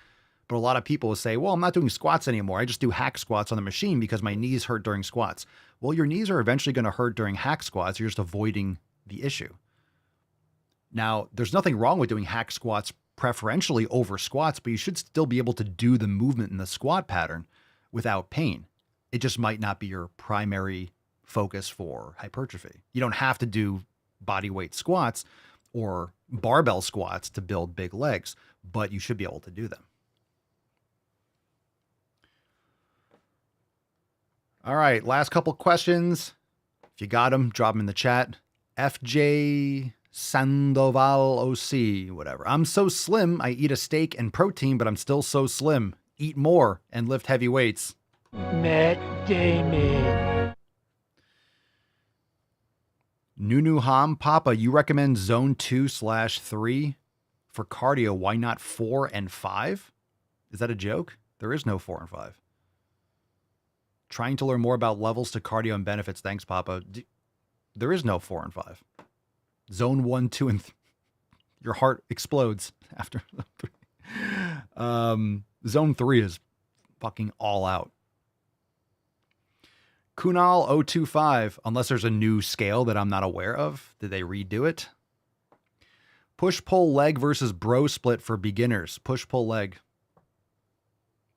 But a lot of people will say, well, I'm not doing squats anymore. I just do hack squats on the machine because my knees hurt during squats. Well, your knees are eventually going to hurt during hack squats. You're just avoiding the issue. Now, there's nothing wrong with doing hack squats preferentially over squats, but you should still be able to do the movement in the squat pattern without pain. It just might not be your primary focus for hypertrophy. You don't have to do body weight squats or barbell squats to build big legs, but you should be able to do them. All right, last couple questions. If you got them, drop them in the chat. FJ Sandoval OC, whatever. I'm so slim, I eat a steak and protein, but I'm still so slim. Eat more and lift heavy weights. Matt Damon. Nunu Ham, Papa, you recommend zone 2/3 for cardio. Why not 4 and 5? Is that a joke? There is no 4 and 5. Trying to learn more about levels to cardio and benefits. Thanks, Papa. There is no 4 and 5. Zone 1, 2, and 3. Your heart explodes after 3. Zone 3 is fucking all out. Kunal 025, unless there's a new scale that I'm not aware of. Did they redo it? Push-pull leg versus bro split for beginners. Push-pull leg.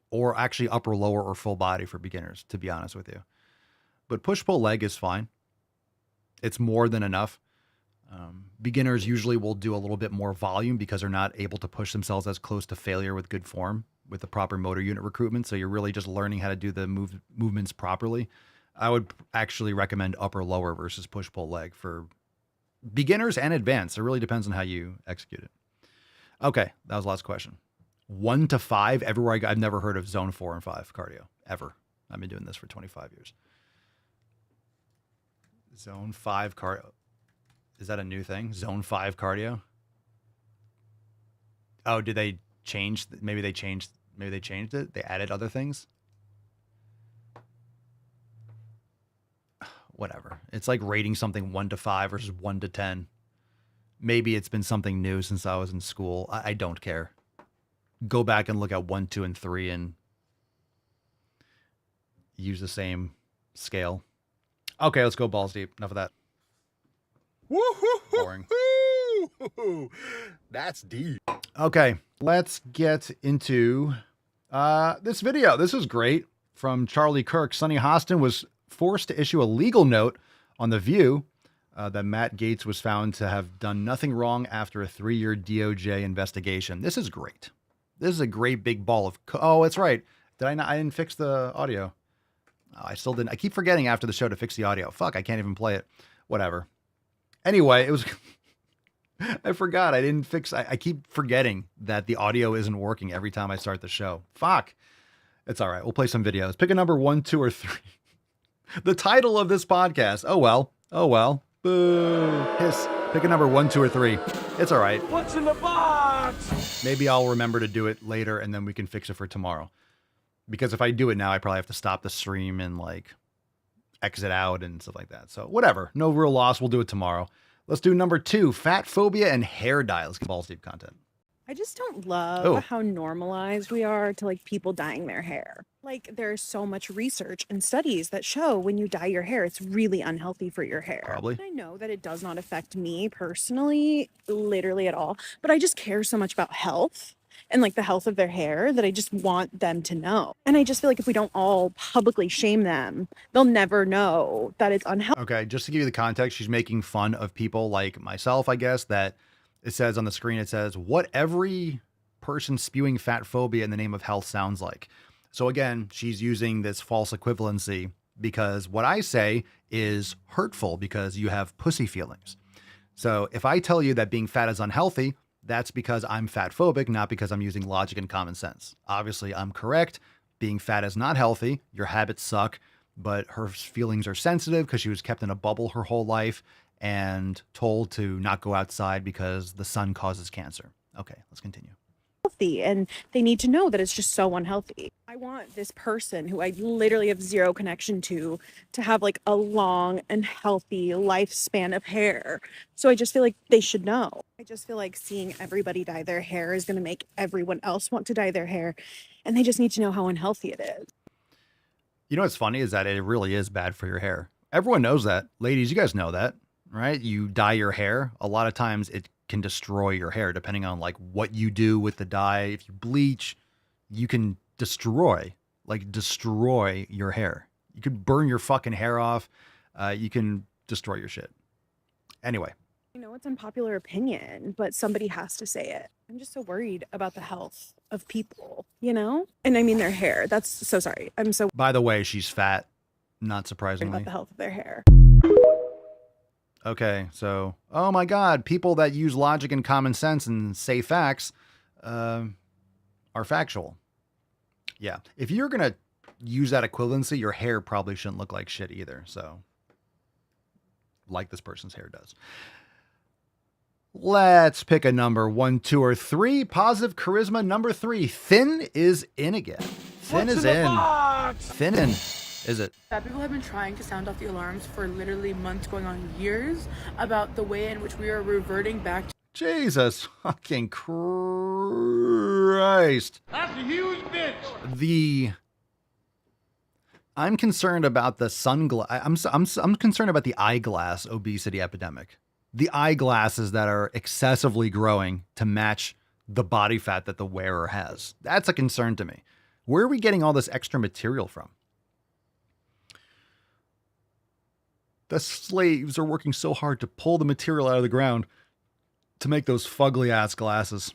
or actually upper, lower, or full body for beginners, to be honest with you. But push-pull leg is fine. It's more than enough. Beginners usually will do a little bit more volume because they're not able to push themselves as close to failure with good form, with the proper motor unit recruitment. So you're really just learning how to do the movements properly. I would actually recommend upper, lower versus push-pull leg for beginners and advanced. It really depends on how you execute it. Okay, that was the last question. 1 to 5, everywhere I go, I've never heard of zone 4 and 5 cardio, ever. I've been doing this for 25 years. Zone 5 cardio. Is that a new thing? Zone 5 cardio? Oh, did they change? Maybe they changed it. They added other things. Whatever. It's like rating something 1 to 5 versus 1 to 10. Maybe it's been something new since I was in school. I don't care. Go back and look at 1, 2, and 3 and use the same scale. Okay, let's go balls deep. Enough of that. Boring. That's deep. Okay, let's get into this video. This is great from Charlie Kirk. Sonny Hostin was forced to issue a legal note on The View that Matt Gaetz was found to have done nothing wrong after a 3-year DOJ investigation. This is great. This is a great big ball of... Oh, that's right. Did I not? I didn't fix the audio. Oh, I still didn't. I keep forgetting after the show to fix the audio. Fuck, I can't even play it. Whatever. Anyway, it was... I forgot. I didn't fix... I keep forgetting that the audio isn't working every time I start the show. Fuck. It's all right. We'll play some videos. Pick a number 1, 2, or 3. The title of this podcast. Oh, well. Oh, well. Boo. Hiss. Pick a number 1, 2, or 3. It's all right. What's in the box? Maybe I'll remember to do it later and then we can fix it for tomorrow. Because if I do it now, I probably have to stop the stream and like exit out and stuff like that. So whatever. No real loss. We'll do it tomorrow. Let's do number 2, fat phobia and hair dye. Let's get balls deep content. I just don't love how normalized we are to like people dyeing their hair. Like there's so much research and studies that show when you dye your hair, it's really unhealthy for your hair. Probably. I know that it does not affect me personally, literally at all, but I just care so much about health and like the health of their hair that I just want them to know. And I just feel like if we don't all publicly shame them, they'll never know that it's unhealthy. Okay, just to give you the context, she's making fun of people like myself, I guess, that it says on the screen, it says what every person spewing fat phobia in the name of health sounds like. So again, she's using this false equivalency because what I say is hurtful because you have pussy feelings. So if I tell you that being fat is unhealthy, that's because I'm fat phobic, not because I'm using logic and common sense. Obviously, I'm correct. Being fat is not healthy. Your habits suck, but her feelings are sensitive because she was kept in a bubble her whole life and told to not go outside because the sun causes cancer. Okay, let's continue. Healthy, and they need to know that it's just so unhealthy. I want this person who I literally have zero connection to have like a long and healthy lifespan of hair. So I just feel like they should know. I just feel like seeing everybody dye their hair is going to make everyone else want to dye their hair, and they just need to know how unhealthy it is. You know what's funny is that it really is bad for your hair. Everyone knows that. Ladies, you guys know that, right? You dye your hair. A lot of times it can destroy your hair depending on like what you do with the dye. If you bleach, you can destroy your hair. You could burn your fucking hair off. You can destroy your shit. Anyway. I know it's unpopular opinion, but somebody has to say it. I'm just so worried about the health of people, you know? And I mean their hair. That's so sorry. I'm so... By the way, she's fat. Not surprisingly. About the health of their hair. Okay, so, oh my God, people that use logic and common sense and say facts are factual. Yeah, if you're going to use that equivalency, your hair probably shouldn't look like shit either. So, like this person's hair does. Let's pick a number 1, 2, or 3. Positive charisma number 3. Thin is in again. Thin is in. Thin in. Is it? That people have been trying to sound off the alarms for literally months, going on years, about the way in which we are reverting back to... Jesus fucking Christ. That's a huge bitch. I'm concerned about the sunglass. I'm concerned about the eyeglass obesity epidemic. The eyeglasses that are excessively growing to match the body fat that the wearer has. That's a concern to me. Where are we getting all this extra material from? The slaves are working so hard to pull the material out of the ground to make those fugly ass glasses.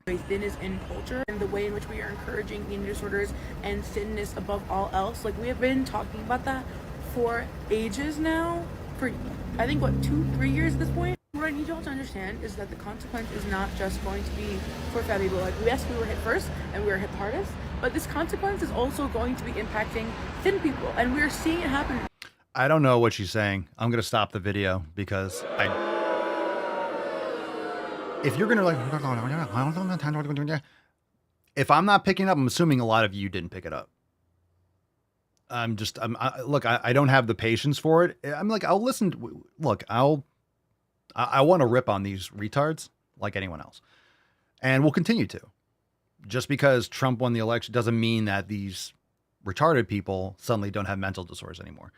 Thin is in culture, and the way in which we are encouraging eating disorders and thinness above all else. Like, we have been talking about that for ages now, for I think what, 2-3 years at this point. What I need y'all to understand is that the consequence is not just going to be for fat people. Like, yes, we were hit first and we were hit hardest, but this consequence is also going to be impacting thin people, and we are seeing it happen. I don't know what she's saying. I'm going to stop the video because if you're going to if I'm not picking up, I'm assuming a lot of you didn't pick it up. Look, I don't have the patience for it. I'm like, I'll listen. Look, I want to rip on these retards like anyone else. And we'll continue to. Just because Trump won the election doesn't mean that these retarded people suddenly don't have mental disorders anymore.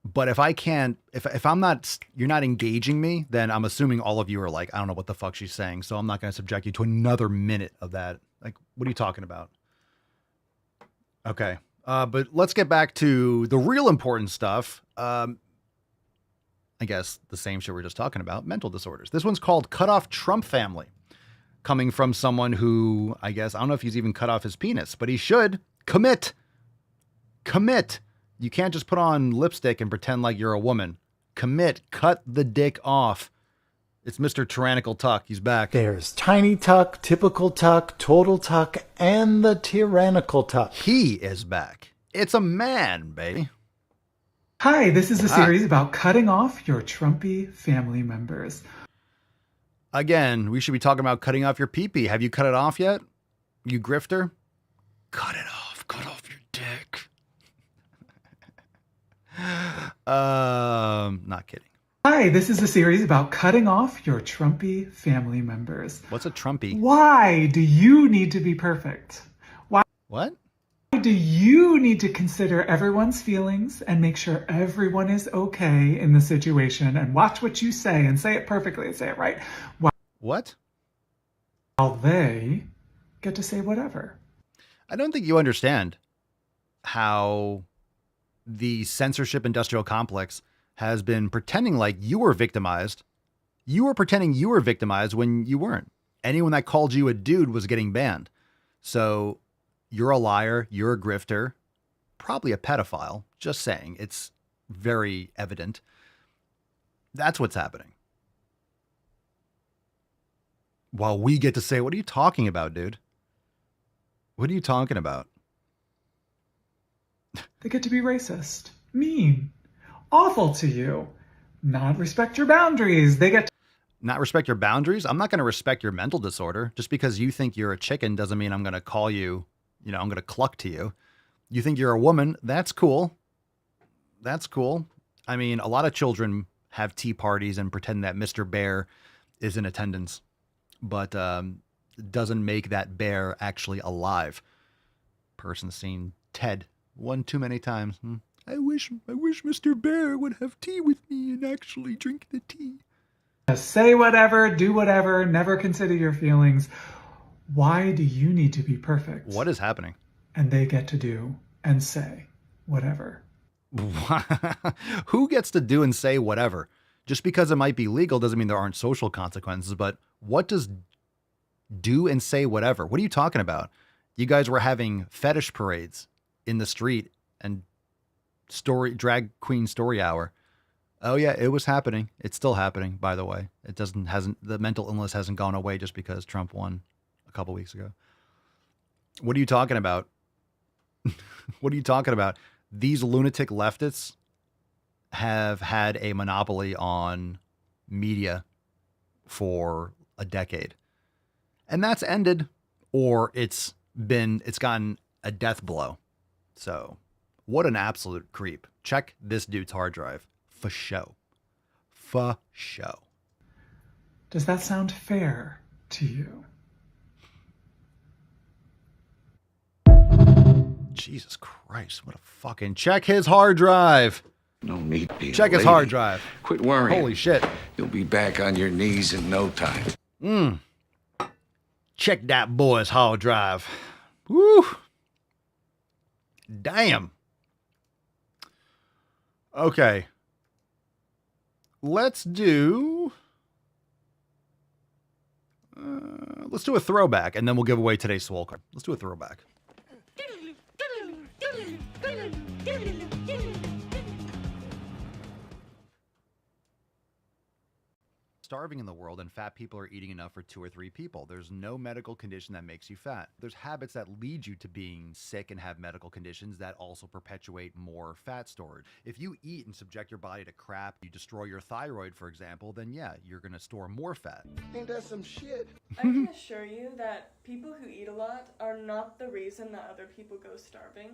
But if I can't, if I'm not, you're not engaging me, then I'm assuming all of you are like, I don't know what the fuck she's saying. So I'm not going to subject you to another minute of that. Like, what are you talking about? Okay. But let's get back to the real important stuff. I guess the same shit we were just talking about, mental disorders. This one's called Cut Off Trump Family, coming from someone who, I guess, I don't know if he's even cut off his penis, but he should commit. You can't just put on lipstick and pretend like you're a woman. Commit. Cut the dick off. It's Mr. Tyrannical Tuck. He's back. There's Tiny Tuck, Typical Tuck, Total Tuck, and the Tyrannical Tuck. He is back. It's a man, baby. Hi, this is a series about cutting off your Trumpy family members. Again, we should be talking about cutting off your pee-pee. Have you cut it off yet? You grifter? Cut it off. Cut off your dick. Not kidding. Hi, this is a series about cutting off your Trumpy family members. What's a Trumpy? Why do you need to be perfect? What? Why do you need to consider everyone's feelings and make sure everyone is okay in the situation and watch what you say and say it perfectly and say it right? What? While they get to say whatever. I don't think you understand how the censorship industrial complex has been pretending like you were victimized. You were pretending you were victimized when you weren't. Anyone that called you a dude was getting banned. So you're a liar. You're a grifter, probably a pedophile. Just saying. It's very evident. That's what's happening. While we get to say, what are you talking about, dude? What are you talking about? They get to be racist, mean, awful to you, not respect your boundaries. They get to not respect your boundaries. I'm not going to respect your mental disorder. Just because you think you're a chicken doesn't mean I'm going to call you, I'm going to cluck to you. You think you're a woman. That's cool. That's cool. I mean, a lot of children have tea parties and pretend that Mr. Bear is in attendance, but doesn't make that bear actually alive. Person seen Ted one too many times. I wish Mr. Bear would have tea with me and actually drink the tea. say whatever, do whatever, never consider your feelings. Why do you need to be perfect? What is happening? And they get to do and say whatever. Who gets to do and say whatever? Just because it might be legal doesn't mean there aren't social consequences, but what does do and say whatever? What are you talking about? You guys were having fetish parades in the street and drag queen story hour. Oh yeah, it was happening. It's still happening, by the way. The mental illness hasn't gone away just because Trump won a couple weeks ago. What are you talking about? What are you talking about? These lunatic leftists have had a monopoly on media for a decade. And that's ended, or it's gotten a death blow. So what an absolute creep. Check this dude's hard drive. For show. For show. Does that sound fair to you? Jesus Christ, what a fucking... Check his hard drive. No need being Check his hard drive. Quit worrying. Holy shit. You'll be back on your knees in no time. Check that boy's hard drive. Woo! Damn. Okay. Let's do a throwback, and then we'll give away today's Swole card. Let's do a throwback. Starving in the world, and fat people are eating enough for 2 or 3 people. There's no medical condition that makes you fat. There's habits that lead you to being sick and have medical conditions that also perpetuate more fat storage. If you eat and subject your body to crap, you destroy your thyroid, for example, then yeah, you're going to store more fat. Ain't that some shit? I can assure you that people who eat a lot are not the reason that other people go starving.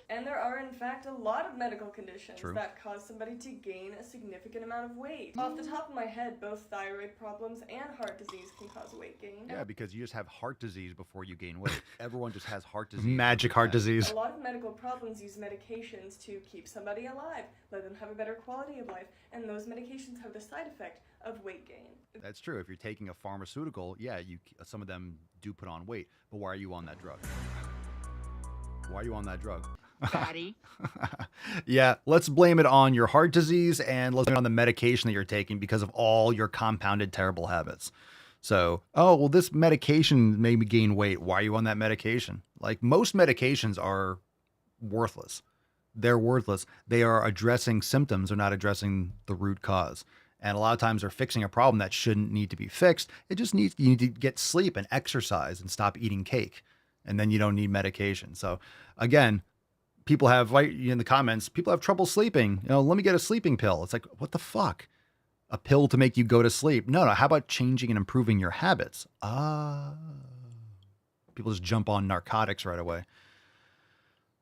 And there are, in fact, a lot of medical conditions that cause somebody to gain a significant amount of weight. Off the top of my head, both thyroid problems and heart disease can cause weight gain. Yeah, because you just have heart disease before you gain weight. Everyone just has heart disease. Magic heart disease. A lot of medical problems use medications to keep somebody alive, let them have a better quality of life, and those medications have the side effect of weight gain. That's true. If you're taking a pharmaceutical, yeah, some of them do put on weight. But why are you on that drug? Why are you on that drug? Daddy. Yeah, let's blame it on your heart disease and let's blame it on the medication that you're taking because of all your compounded terrible habits. So, oh, well, this medication made me gain weight. Why are you on that medication? Like, most medications are worthless. They're worthless. They are addressing symptoms. They're not addressing the root cause. And a lot of times they're fixing a problem that shouldn't need to be fixed. You need to get sleep and exercise and stop eating cake. And then you don't need medication. So again, people have, like in the comments, people have trouble sleeping. Let me get a sleeping pill. It's like, what the fuck? A pill to make you go to sleep? No. How about changing and improving your habits? People just jump on narcotics right away.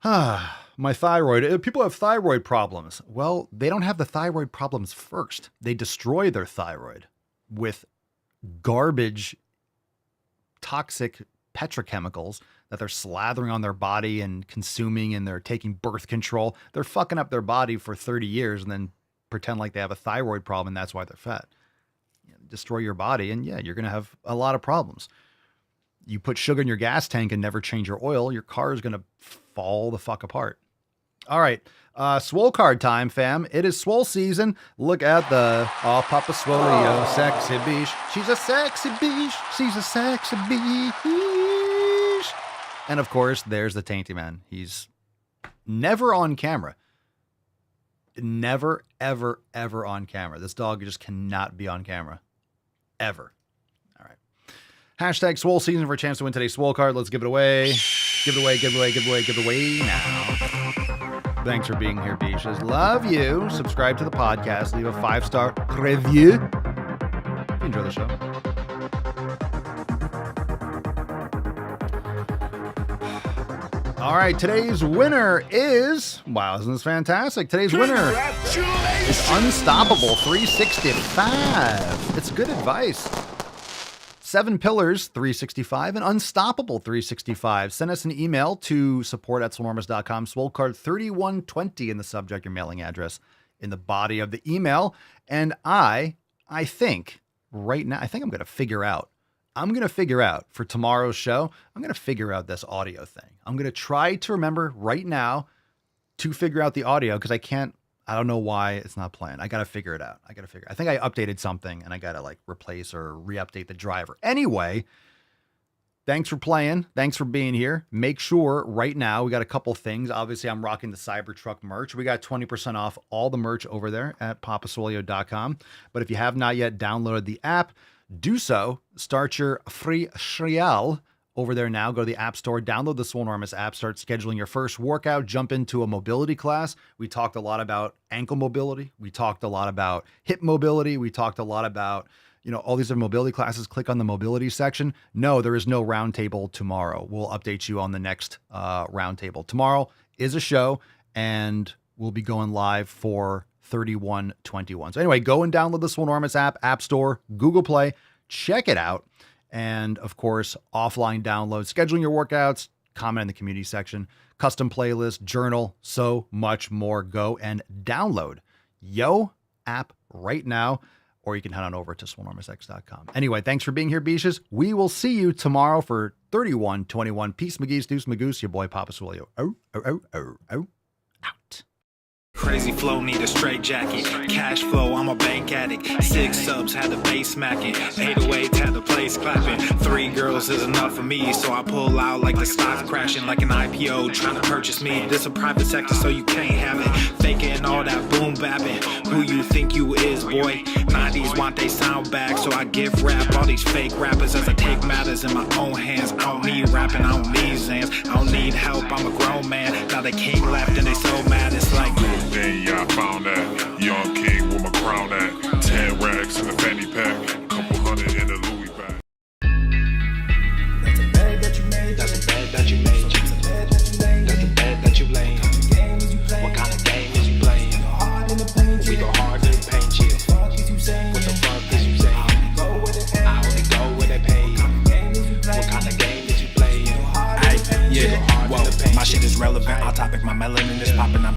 My thyroid. People have thyroid problems. Well, they don't have the thyroid problems first. They destroy their thyroid with garbage, toxic petrochemicals that they're slathering on their body and consuming, and they're taking birth control. They're fucking up their body for 30 years and then pretend like they have a thyroid problem and that's why they're fat. Destroy your body and yeah, you're going to have a lot of problems. You put sugar in your gas tank and never change your oil, your car is going to fall the fuck apart. All right. Swole card time, fam. It is Swole season. Look at the Papa Swolio, sexy beach. She's a sexy beach. She's a sexy beach. And of course, there's the Tainty Man. He's never on camera. Never, ever, ever on camera. This dog just cannot be on camera. Ever. All right. Hashtag Swole season for a chance to win today's Swole card. Let's give it away. Give it away, give it away, give it away, give it away now. Thanks for being here, Beaches. Love you. Subscribe to the podcast. Leave a 5-star review. Enjoy the show. All right, today's winner is, wow, isn't this fantastic? Today's winner is Unstoppable 365. It's good advice. 7 Pillars 365 and Unstoppable 365. Send us an email to support@swolenormous.com. Swole card 3120 in the subject, your mailing address in the body of the email. And I think right now, I'm going to figure out for tomorrow's show, I'm going to figure out this audio thing. I'm going to try to remember right now to figure out the audio because I don't know why it's not playing. I got to figure it out. I think I updated something and I got to like replace or re-update the driver. Anyway, thanks for playing. Thanks for being here. Make sure right now we got a couple things. Obviously, I'm rocking the Cybertruck merch. We got 20% off all the merch over there at papaswolio.com. But if you have not yet downloaded the app, do so. Start your free trial over there now. Go to the App Store, download the Swolenormous app, start scheduling your first workout, jump into a mobility class. We talked a lot about ankle mobility. We talked a lot about hip mobility. We talked a lot about, all these other mobility classes. Click on the mobility section. No, there is no roundtable tomorrow. We'll update you on the next roundtable. Tomorrow is a show and we'll be going live for 3121. So anyway, go and download the Swolenormous app, App Store, Google Play, check it out. And of course, offline download, scheduling your workouts, comment in the community section, custom playlist, journal, so much more. Go and download Yo app right now. or you can head on over to swolenormousx.com. Anyway, thanks for being here, Beaches. We will see you tomorrow for 3121. Peace, McGee's, Deuce, Magoose, your boy, Papa Swole. Out. Crazy flow, need a straight jacket. Cash flow, I'm a bank addict. 6 subs, had the bass smacking. 808s, had the place clapping. 3 girls is enough for me, so I pull out like the stock crashing. Like an IPO, trying to purchase me. This a private sector, so you can't have it. Faking all that boom bapping. Who you think you is, boy? 90s want they sound back, so I give rap all these fake rappers as I take matters in my own hands. I don't need rapping, I don't need Zans. I don't need help, I'm a grown man. Now they king left and they so mad, it's like... Then yeah, I found that young king with my crown at 10 racks in the fanny pack, couple hundred in the Louis bag. That's a bed that you made. That's a bed that you made. That's a bed that you made. That's a bed that you laid. What kind of game is you playing? We go hard in the paint you. What the fuck is you saying? I only go where they pay. What kind of game is you playing? Ay, yeah, well, my shit is relevant. Our topic, my melanin is popping.